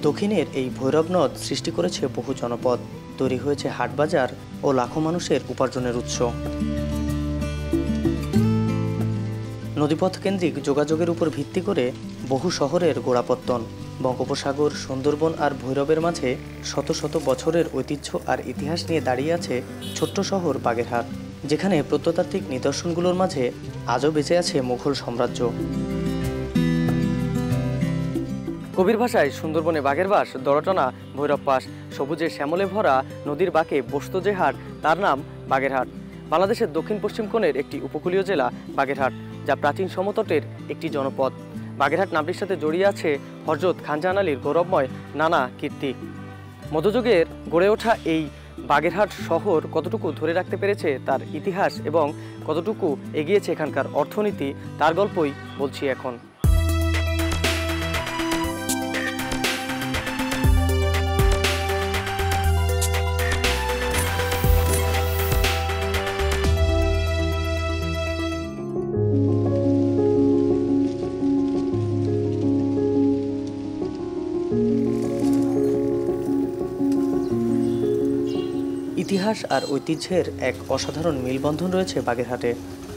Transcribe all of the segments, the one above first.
দক্ষিণের এই ভৈরব নদ সৃষ্টি করেছে বহু জনপদ, তৈরি হয়েছে হাটবাজার ও লাখো মানুষের উপার্জনের উৎস। নদীপথ কেন্দ্রিক যোগাযোগের উপর ভিত্তি করে বহু শহরের গোড়াপত্তন। বঙ্গোপসাগর, সুন্দরবন আর ভৈরবের মাঝে শত শত বছরের ঐতিহ্য আর ইতিহাস নিয়ে দাঁড়িয়ে আছে ছোট্ট শহর বাগেরহাট, যেখানে প্রত্নতাত্ত্বিক নিদর্শনগুলোর মাঝে আজও বেঁচে আছে মুঘল সাম্রাজ্য। কবির ভাষায় সুন্দরবনে বাঘের বাস, দরটনা ভৈরব পাস, সবুজে শ্যামলে ভরা নদীর বাঁকে বসত যে হাট, তার নাম বাগেরহাট। বাংলাদেশের দক্ষিণ পশ্চিম কোণের একটি উপকূলীয় জেলা বাগেরহাট, যা প্রাচীন সমতটের একটি জনপদ। বাগেরহাট নামটির সাথে জড়িয়ে আছে হযরত খানজাহান আলীর গৌরবময় নানা কীর্তি। মধ্যযুগের গড়ে ওঠা এই বাগেরহাট শহর কতটুকু ধরে রাখতে পেরেছে তার ইতিহাস এবং কতটুকু এগিয়েছে এখানকার অর্থনীতি, তার গল্পই বলছি এখন। ইতিহাস আর ঐতিহ্যের এক অসাধারণ মেলবন্ধন রয়েছে বাগেরহাটে।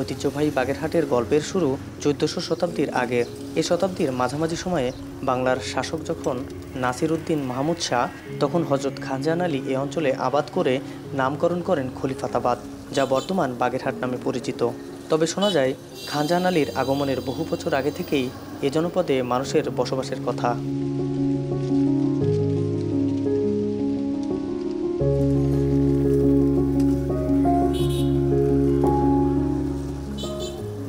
ঐতিহ্যবাহী বাগেরহাটের গল্পের শুরু 1400 শতাব্দীর আগে। এ শতাব্দীর মাঝামাঝি সময়ে বাংলার শাসক যখন নাসির উদ্দিন মাহমুদ শাহ, তখন হযরত খানজাহান আলী এ অঞ্চলে আবাদ করে নামকরণ করেন খলিফাতাবাদ, যা বর্তমান বাগেরহাট নামে পরিচিত। তবে শোনা যায় খানজাহান আলীর আগমনের বহু বছর আগে থেকেই এ জনপদে মানুষের বসবাসের কথা।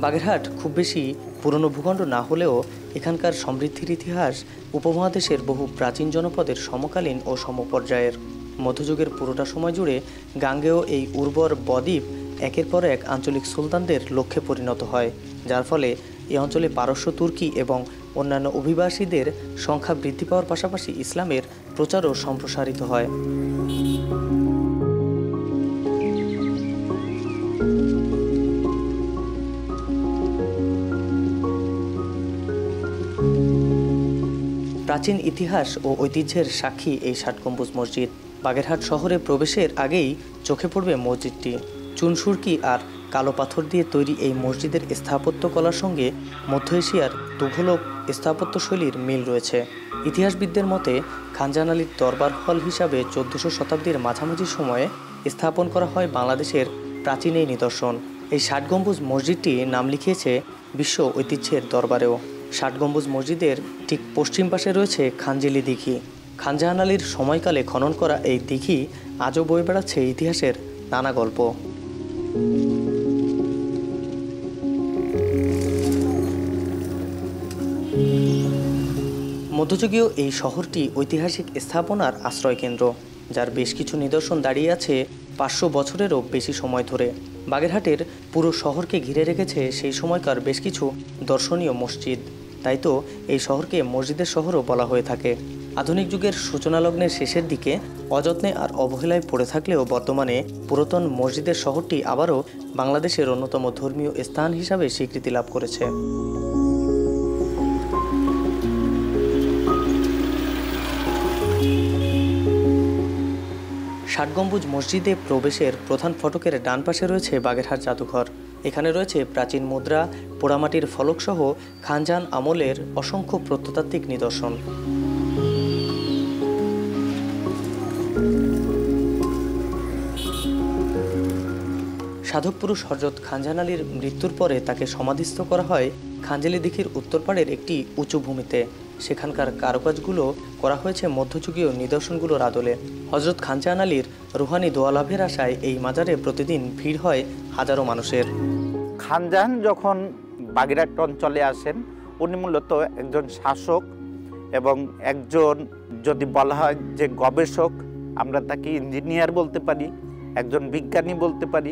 বাগেরহাট খুব বেশি পুরনো ভূখণ্ড না হলেও এখানকার সমৃদ্ধির ইতিহাস উপমহাদেশের বহু প্রাচীন জনপদের সমকালীন ও সমপর্যায়ের। মধ্যযুগের পুরোটা সময় জুড়ে গাঙ্গেয় এই উর্বর বদ্বীপ একের পর এক আঞ্চলিক সুলতানদের লক্ষ্যে পরিণত হয়, যার ফলে এ অঞ্চলে পারস্য, তুর্কি এবং অন্যান্য অভিবাসীদের সংখ্যা বৃদ্ধি পাওয়ার পাশাপাশি ইসলামের প্রচারও সম্প্রসারিত হয়। প্রাচীন ইতিহাস ও ঐতিহ্যের সাক্ষী এই ৬০ গম্বুজ মসজিদ। বাগেরহাট শহরে প্রবেশের আগেই চোখে পড়বে মসজিদটি। চুনসুরকি আর কালো পাথর দিয়ে তৈরি এই মসজিদের স্থাপত্যকলার সঙ্গে মধ্য এশিয়ার তুঘলক স্থাপত্যশৈলীর মিল রয়েছে। ইতিহাসবিদদের মতে খানজাহান আলীর দরবার হল হিসাবে 1400 শতাব্দীর মাঝামাঝি সময়ে স্থাপন করা হয় বাংলাদেশের প্রাচীন এই নিদর্শন। এই ৬০ গম্বুজ মসজিদটি নাম লিখিয়েছে বিশ্ব ঐতিহ্যের দরবারেও। ৬০ গম্বুজ মসজিদের ঠিক পশ্চিম পাশে রয়েছে খানজেলি দিঘি। খানজাহান আলীর সময়কালে খনন করা এই দিঘি আজও বয়ে বেড়াচ্ছে ইতিহাসের নানা গল্প। মধ্যযুগীয় এই শহরটি ঐতিহাসিক স্থাপনার আশ্রয়কেন্দ্র, যার বেশ কিছু নিদর্শন দাঁড়িয়ে আছে 500 বছরেরও বেশি সময় ধরে। বাগেরহাটের পুরো শহরকে ঘিরে রেখেছে সেই সময়কার বেশ কিছু দর্শনীয় মসজিদ। তাই তো এই শহরকে মসজিদের শহরও বলা হয়ে থাকে। আধুনিক যুগের সূচনালগ্নের শেষের দিকে অযত্নে আর অবহেলায় পড়ে থাকলেও বর্তমানে পুরাতন মসজিদের শহরটি আবারও বাংলাদেশের অন্যতম ধর্মীয় স্থান হিসাবে স্বীকৃতি লাভ করেছে। ৬০ গম্বুজ মসজিদে প্রবেশের প্রধান ফটকের ডান পাশে রয়েছে বাগেরহাট জাদুঘর। এখানে রয়েছে প্রাচীন মুদ্রা, পোড়ামাটির ফলকসহ খানজাহান আমলের অসংখ্য প্রত্নতাত্ত্বিক নিদর্শন। সাধক পুরুষ হযরত খানজাহান আলীর মৃত্যুর পরে তাকে সমাধিস্থ করা হয় খানজেলি দিঘির উত্তর পাড়ের একটি উঁচু ভূমিতে। সেখানকার কারুকাজগুলো করা হয়েছে মধ্যযুগীয় নিদর্শনগুলোর আদলে। হযরত খানজাহান আলীর রুহানি দোয়া লাভের আশায় এই মাজারে প্রতিদিন ভিড় হয় হাজারো মানুষের। খানজাহান যখন বাগেরহাট অঞ্চলে আসেন, উনি মূলত একজন শাসক এবং একজন, যদি বলা হয় যে গবেষক, আমরা তাকে ইঞ্জিনিয়ার বলতে পারি, একজন বিজ্ঞানী বলতে পারি।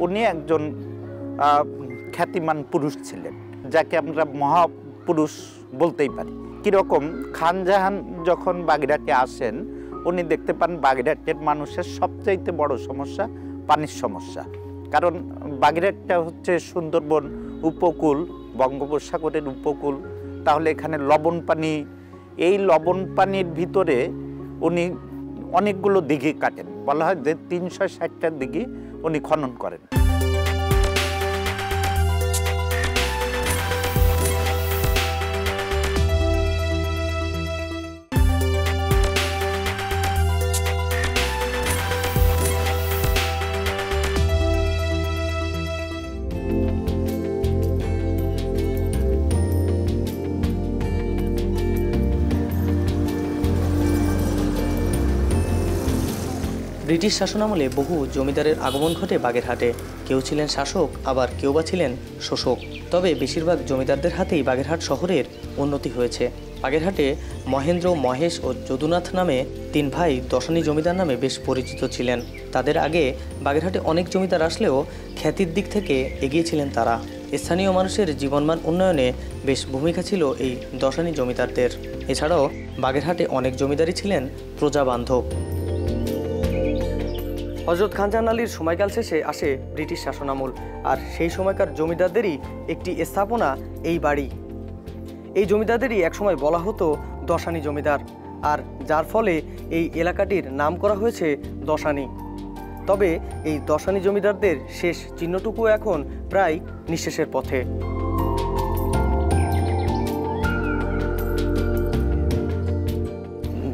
উনি একজন খ্যাতিমান পুরুষ ছিলেন, যাকে আমরা মহাপুরুষ বলতেই পারি। কীরকম, খানজাহান যখন বাগেরহাটে আসেন, উনি দেখতে পান বাগেরহাটের মানুষের সবচাইতে বড় সমস্যা পানির সমস্যা। কারণ বাগেরহাটটা হচ্ছে সুন্দরবন উপকূল, বঙ্গোপসাগরের উপকূল, তাহলে এখানে লবণ পানি এই লবণ পানির ভিতরে উনি অনেকগুলো দিঘি কাটেন, বলা হয় যে 360টা দিঘি উনি খনন করেন। ব্রিটিশ শাসনামলে বহু জমিদারের আগমন ঘটে বাগেরহাটে। কেউ ছিলেন শাসক, আবার কেউ বা ছিলেন শোষক। তবে বেশিরভাগ জমিদারদের হাতেই বাগেরহাট শহরের উন্নতি হয়েছে। বাগেরহাটে মহেন্দ্র, মহেশ ও যদুনাথ নামে 3 ভাই দশানী জমিদার নামে বেশ পরিচিত ছিলেন। তাদের আগে বাগেরহাটে অনেক জমিদার আসলেও খ্যাতির দিক থেকে এগিয়ে ছিলেন তারা। স্থানীয় মানুষের জীবনমান উন্নয়নে বেশ ভূমিকা ছিল এই দশানী জমিদারদের। এছাড়াও বাগেরহাটে অনেক জমিদারই ছিলেন প্রজাবান্ধব। হযরত খানজাহান আলীর সময়কাল শেষে আসে ব্রিটিশ শাসনামল, আর সেই সময়কার জমিদারদেরই একটি স্থাপনা এই বাড়ি। এই জমিদারদেরই একসময় বলা হতো দশানী জমিদার, আর যার ফলে এই এলাকাটির নাম করা হয়েছে দশানী। তবে এই দশানী জমিদারদের শেষ চিহ্নটুকু এখন প্রায় নিঃশেষের পথে।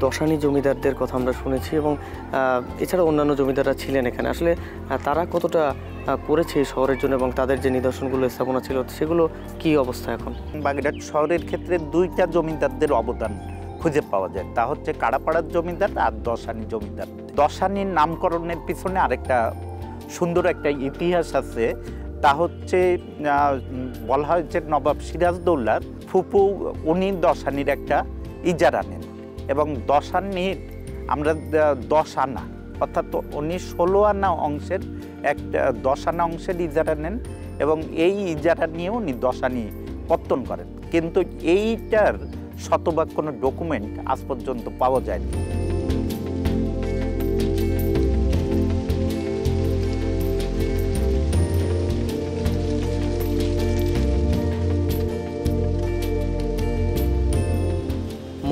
দশানী জমিদারদের কথা আমরা শুনেছি, এবং এছাড়া অন্যান্য জমিদাররা ছিলেন এখানে। আসলে তারা কতটা করেছে এই শহরের জন্য, এবং তাদের যে নিদর্শনগুলো স্থাপনা ছিল সেগুলো কি অবস্থা এখন? বাগেরহাট শহরের ক্ষেত্রে 2টা জমিদারদের অবদান খুঁজে পাওয়া যায়, তা হচ্ছে কাড়াপাড়ার জমিদার আর দশানী জমিদার। দশানীর নামকরণের পিছনে আরেকটা সুন্দর একটা ইতিহাস আছে, তা হচ্ছে বলা হয় যে নবাব সিরাজদৌল্লার ফুপু উনি দশানীর একটা ইজারা নেন, এবং 10 আনার আমরা 10 আনা অর্থাৎ উনি 16 আনা অংশের একটা 10 আনা অংশের ইজারা নেন, এবং এই ইজারা নিয়ে উনি 10 আনি পত্তন করেন। কিন্তু এইটার শতভাগ কোনো ডকুমেন্ট আজ পর্যন্ত পাওয়া যায়নি।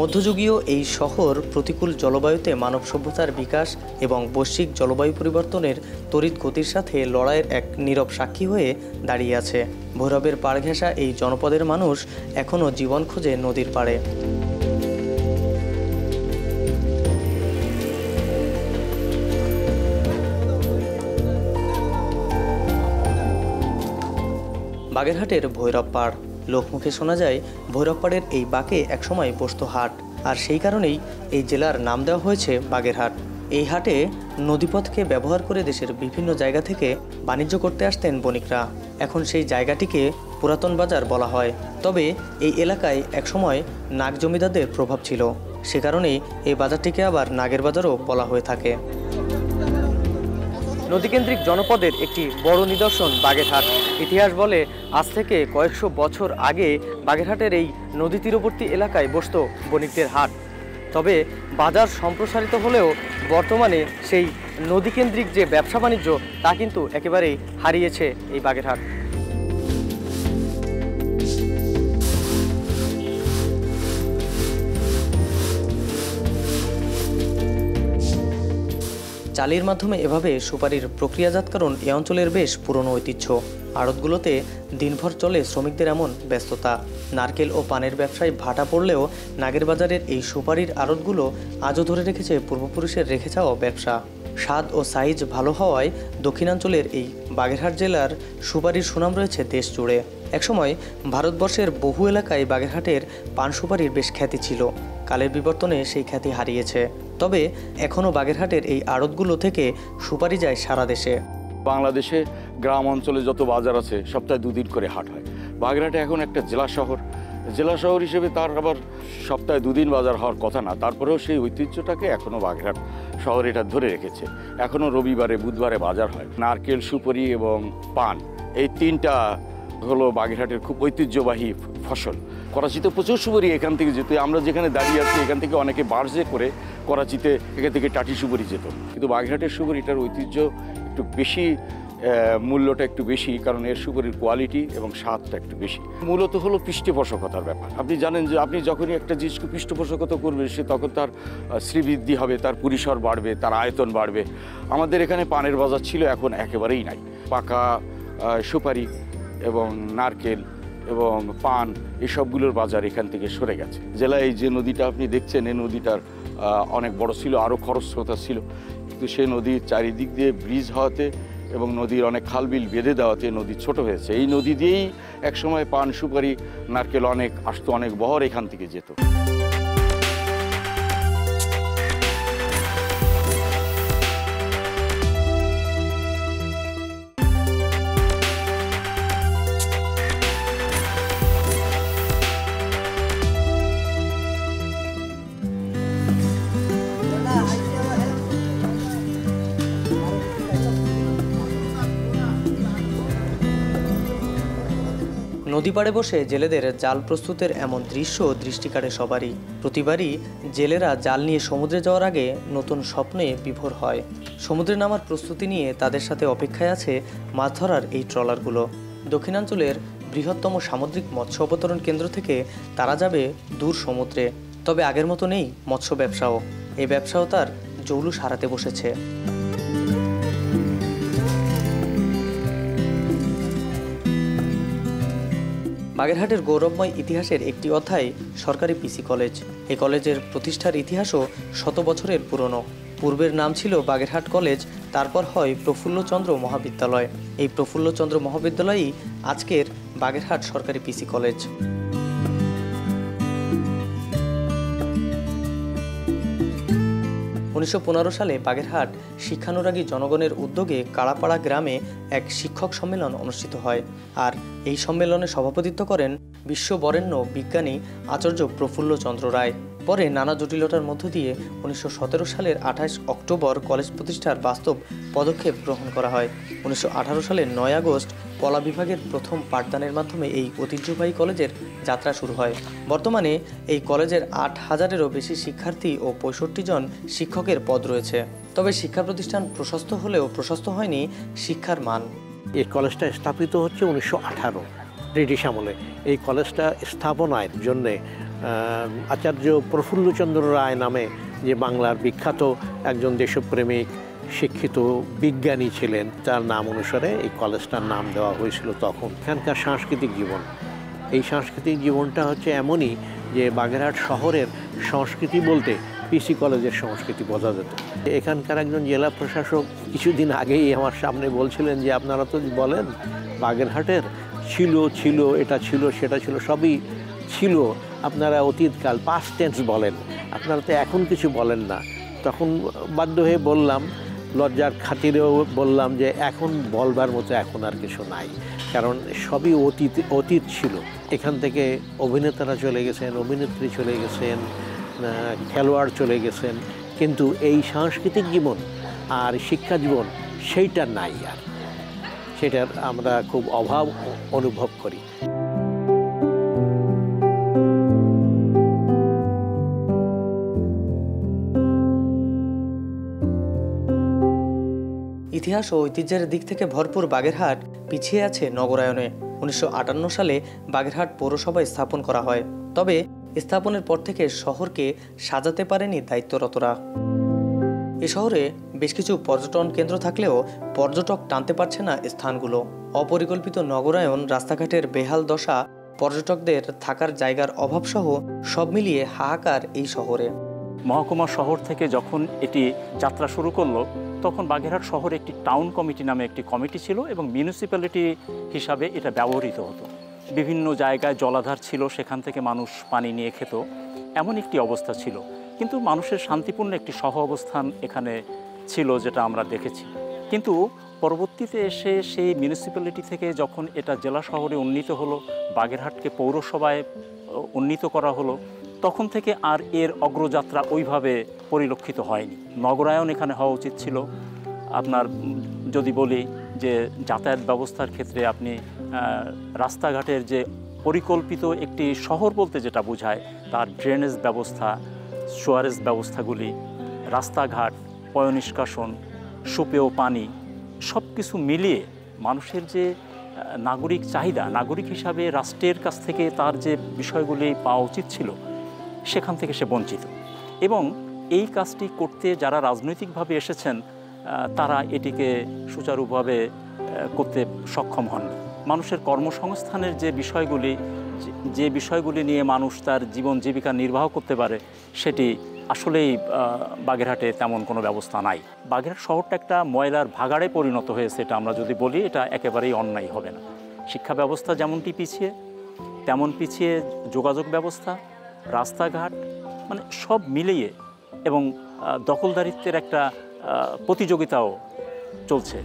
মধ্যযুগীয় এই শহর প্রতিকূল জলবায়ুতে মানব সভ্যতার বিকাশ এবং বৈশ্বিক জলবায়ু পরিবর্তনের তড়িৎ গতির সাথে লড়াইয়ের এক নীরব সাক্ষী হয়ে দাঁড়িয়ে আছে। ভৈরবের পাড় ঘেঁষা এই জনপদের মানুষ এখনও জীবন খোঁজে নদীর পাড়ে। বাগেরহাটের ভৈরব পাড়। লোকমুখে শোনা যায় ভৈরব পাড়ের এই বাঁকে একসময় বসত হাট, আর সেই কারণেই এই জেলার নাম দেওয়া হয়েছে বাগেরহাট। এই হাটে নদীপথকে ব্যবহার করে দেশের বিভিন্ন জায়গা থেকে বাণিজ্য করতে আসতেন বণিকরা। এখন সেই জায়গাটিকে পুরাতন বাজার বলা হয়। তবে এই এলাকায় একসময় নাগ জমিদারদের প্রভাব ছিল, সে কারণেই এই বাজারটিকে আবার নাগের বাজারও বলা হয়ে থাকে। নদীকেন্দ্রিক জনপদের একটি বড় নিদর্শন বাগেরহাট। ইতিহাস বলে আজ থেকে কয়েকশো বছর আগে বাগেরহাটের এই নদী তীরবর্তী এলাকায় বসত বণিকদের হাট। তবে বাজার সম্প্রসারিত হলেও বর্তমানে সেই নদীকেন্দ্রিক যে ব্যবসা বাণিজ্য তা কিন্তু একেবারেই হারিয়েছে এই বাগেরহাট। চালের মাধ্যমে এভাবে সুপারির প্রক্রিয়াজাতকরণ এ অঞ্চলের বেশ পুরনো ঐতিহ্য। আড়তগুলোতে দিনভর চলে শ্রমিকদের এমন ব্যস্ততা। নারকেল ও পানের ব্যবসায় ভাটা পড়লেও নাগের বাজারের এই সুপারির আড়তগুলো আজও ধরে রেখেছে পূর্বপুরুষের রেখে যাওয়া ব্যবসা। স্বাদ ও সাইজ ভালো হওয়ায় দক্ষিণাঞ্চলের এই বাগেরহাট জেলার সুপারির সুনাম রয়েছে দেশ জুড়ে। একসময় ভারতবর্ষের বহু এলাকায় বাগেরহাটের পান সুপারির বেশ খ্যাতি ছিল। কালের বিবর্তনে সেই খ্যাতি হারিয়েছে। তবে এখনও বাগেরহাটের এই আড়তগুলো থেকে সুপারি যায় সারা দেশে। বাংলাদেশে গ্রাম অঞ্চলে যত বাজার আছে সপ্তাহে 2 দিন করে হাট হয়। বাগেরহাটে এখন একটা জেলা শহর হিসেবে তার আবার সপ্তাহে 2 দিন বাজার হওয়ার কথা না, তারপরেও সেই ঐতিহ্যটাকে এখনও বাগেরহাট শহর এটা ধরে রেখেছে। এখনও রবিবারে বুধবারে বাজার হয়। নারকেল, সুপারি এবং পান, এই 3টা হলো বাগেরহাটের খুব ঐতিহ্যবাহী ফসল। করাচিতে প্রচুর সুপারি এখান থেকে যেত। আমরা যেখানে দাঁড়িয়ে আছি এখান থেকে অনেকে বার্জে করে করাচিতে এখান থেকে টাটি সুপারি যেত, কিন্তু বাগেরহাটের সুপারিটার ঐতিহ্য একটু বেশি মূল্যটা একটু বেশি, কারণ এর সুপারির কোয়ালিটি এবং স্বাদটা একটু বেশি। মূলত হলো পৃষ্ঠপোষকতার ব্যাপার। আপনি জানেন যে আপনি যখনই একটা জিনিসকে পৃষ্ঠপোষকতা করবেন, সে তখন তার শ্রীবৃদ্ধি হবে, তার পরিসর বাড়বে, তার আয়তন বাড়বে। আমাদের এখানে পানের বাজার ছিল, এখন একেবারেই নাই। পাকা সুপারি এবং নারকেল এবং পান এসবগুলোর বাজার এখান থেকে সরে গেছে। জেলায় এই যে নদীটা আপনি দেখছেন, এই নদীটার অনেক বড় ছিল, আরও খরস্রোতা ছিল, কিন্তু সে নদীর চারিদিক দিয়ে ব্রিজ হওয়াতে এবং নদীর অনেক খালবিল বেঁধে দেওয়াতে নদী ছোট হয়েছে। এই নদী দিয়েই একসময় পান, সুপারি, নারকেল অনেক আসতো, অনেক বহর এখান থেকে যেত। নদী পাড়ে বসে জেলেদের জাল প্রস্তুতের এমন দৃশ্য দৃষ্টি কাড়ে সবারই। প্রতিবারই জেলেরা জাল নিয়ে সমুদ্রে যাওয়ার আগে নতুন স্বপ্নে বিভোর হয়। সমুদ্রে নামার প্রস্তুতি নিয়ে তাদের সাথে অপেক্ষায় আছে মাছ ধরার এই ট্রলারগুলো। দক্ষিণাঞ্চলের বৃহত্তম সামুদ্রিক মৎস্য অবতরণ কেন্দ্র থেকে তারা যাবে দূর সমুদ্রে। তবে আগের মতো নেই মৎস্য ব্যবসাও। এই ব্যবসাও তার জৌলুস হারাতে বসেছে। বাগেরহাটের গৌরবময় ইতিহাসের একটি অধ্যায় সরকারি পিসি কলেজ। এই কলেজের প্রতিষ্ঠার ইতিহাসও শত বছরের পুরনো। পূর্বের নাম ছিল বাগেরহাট কলেজ, তারপর হয় প্রফুল্লচন্দ্র মহাবিদ্যালয়। এই প্রফুল্লচন্দ্র মহাবিদ্যালয়ই আজকের বাগেরহাট সরকারি পিসি কলেজ। 1915 সালে বাগেরহাট শিক্ষানুরাগী জনগণের উদ্যোগে কাড়াপাড়া গ্রামে এক শিক্ষক সম্মেলন অনুষ্ঠিত হয়। আর এই সম্মেলনে সভাপতিত্ব করেন বিশ্ববরেণ্য বিজ্ঞানী আচার্য প্রফুল্লচন্দ্র রায়। পরে নানা জটিলতার মধ্য দিয়ে 1917 সালের 28 অক্টোবর কলেজ প্রতিষ্ঠার বাস্তব পদক্ষেপ গ্রহণ করা হয়। 1918 সালের 9 আগস্ট কলা বিভাগের প্রথম পাঠদানের মাধ্যমে এই ঐতিহ্যবাহী কলেজের যাত্রা শুরু হয়। বর্তমানে এই কলেজের 8000-এরও বেশি শিক্ষার্থী ও 65 জন শিক্ষকের পদ রয়েছে। তবে শিক্ষা প্রতিষ্ঠান প্রশস্ত হলেও প্রশস্ত হয়নি শিক্ষার মান। এই কলেজটা স্থাপিত হচ্ছে 1918 ব্রিটিশ আমলে। এই কলেজটা স্থাপনার জন্যে আচার্য প্রফুল্লচন্দ্র রায় নামে যে বাংলার বিখ্যাত একজন দেশপ্রেমিক শিক্ষিত বিজ্ঞানী ছিলেন, তার নাম অনুসারে এই কলেজটার নাম দেওয়া হয়েছিল তখন। এখানকার সাংস্কৃতিক জীবন, এই সাংস্কৃতিক জীবনটা হচ্ছে এমনই যে বাগেরহাট শহরের সংস্কৃতি বলতে পিসি কলেজের সংস্কৃতি বোঝা যেত। এখানকার একজন জেলা প্রশাসক কিছুদিন আগেই আমার সামনে বলছিলেন যে আপনারা তো বলেন বাগেরহাটের ছিল এটা ছিল সেটা ছিল, সবই ছিল, আপনারা অতীতকাল পাস্ট টেন্স বলেন, আপনারা তো এখন কিছু বলেন না। তখন বাধ্য হয়ে বললাম, লজ্জার খাতিরেও বললাম যে এখন বলবার মতো এখন আর কিছু নাই, কারণ সবই অতীত ছিল। এখান থেকে অভিনেতারা চলে গেছেন, অভিনেত্রী চলে গেছেন, খেলোয়াড় চলে গেছেন, কিন্তু এই সাংস্কৃতিক জীবন আর শিক্ষা জীবন সেইটা নাই, আর সেটার আমরা খুব অভাব অনুভব করি। ইতিহাস ও ঐতিহ্যের দিক থেকে ভরপুর বাগেরহাট পিছিয়ে আছে নগরায়নে। 1958 সালে বাগেরহাট পৌরসভা স্থাপন করা হয়। তবে স্থাপনের পর থেকে শহরকে সাজাতে পারেনি দায়িত্বরতরা। এ শহরে বেশ কিছু পর্যটন কেন্দ্র থাকলেও পর্যটক টানতে পারছে না স্থানগুলো। অপরিকল্পিত নগরায়ন, রাস্তাঘাটের বেহাল দশা, পর্যটকদের থাকার জায়গার অভাবসহ সব মিলিয়ে হাহাকার এই শহরে। মহকুমা শহর থেকে যখন এটি যাত্রা শুরু করলো, তখন বাগেরহাট শহরে একটি টাউন কমিটি নামে একটি কমিটি ছিল এবং মিউনিসিপ্যালিটি হিসাবে এটা ব্যবহৃত হতো। বিভিন্ন জায়গায় জলাধার ছিল, সেখান থেকে মানুষ পানি নিয়ে খেত, এমন একটি অবস্থা ছিল। কিন্তু মানুষের শান্তিপূর্ণ একটি সহ অবস্থান এখানে ছিল, যেটা আমরা দেখেছি। কিন্তু পরবর্তীতে এসে সেই মিউনিসিপ্যালিটি থেকে যখন এটা জেলা শহরে উন্নীত হলো, বাগেরহাটকে পৌরসভায় উন্নীত করা হলো, তখন থেকে আর এর অগ্রযাত্রা ওইভাবে পরিলক্ষিত হয়নি। নগরায়ন এখানে হওয়া উচিত ছিল। আপনার যদি বলি যে যাতায়াত ব্যবস্থার ক্ষেত্রে আপনি রাস্তাঘাটের যে পরিকল্পিত একটি শহর বলতে যেটা বোঝায়, তার ড্রেনেজ ব্যবস্থা, সোয়ারেজ ব্যবস্থাগুলি, রাস্তাঘাট, পয়ঃনিষ্কাশন, সুপেয় পানি, সব কিছু মিলিয়ে মানুষের যে নাগরিক চাহিদা, নাগরিক হিসাবে রাষ্ট্রের কাছ থেকে তার যে বিষয়গুলি পাওয়া উচিত ছিল সেখান থেকে সে বঞ্চিত। এবং এই কাজটি করতে যারা রাজনৈতিকভাবে এসেছেন তারা এটিকে সুচারুভাবে করতে সক্ষম হন। মানুষের কর্মসংস্থানের যে বিষয়গুলি নিয়ে মানুষ তার জীবন জীবিকা নির্বাহ করতে পারে সেটি আসলেই বাগেরহাটে তেমন কোনো ব্যবস্থা নাই। বাগেরহাট শহরটা একটা ময়লার ভাগাড়ে পরিণত হয়েছে, এটা আমরা যদি বলি এটা একেবারেই অন্যায় হবে না। শিক্ষা ব্যবস্থা যেমনটি পিছিয়ে, তেমন পিছিয়ে যোগাযোগ ব্যবস্থা, রাস্তাঘাট, মানে সব মিলিয়ে, এবং দখলদারিত্বের একটা প্রতিযোগিতাও চলছে।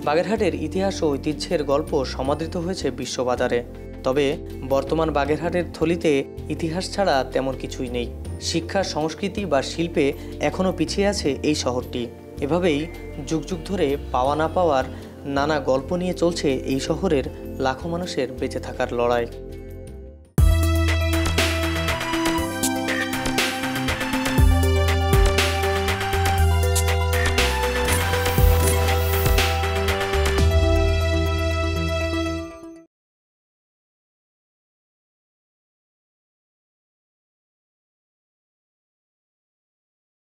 বাগেরহাটের ইতিহাস ও ঐতিহ্যের গল্প সমাদৃত হয়েছে বিশ্ববাজারে। তবে বর্তমান বাগেরহাটের থলিতে ইতিহাস ছাড়া তেমন কিছুই নেই। শিক্ষা, সংস্কৃতি বা শিল্পে এখনও পিছিয়ে আছে এই শহরটি। এভাবেই যুগ যুগ ধরে পাওয়া না পাওয়ার নানা গল্প নিয়ে চলছে এই শহরের লাখো মানুষের বেঁচে থাকার লড়াই।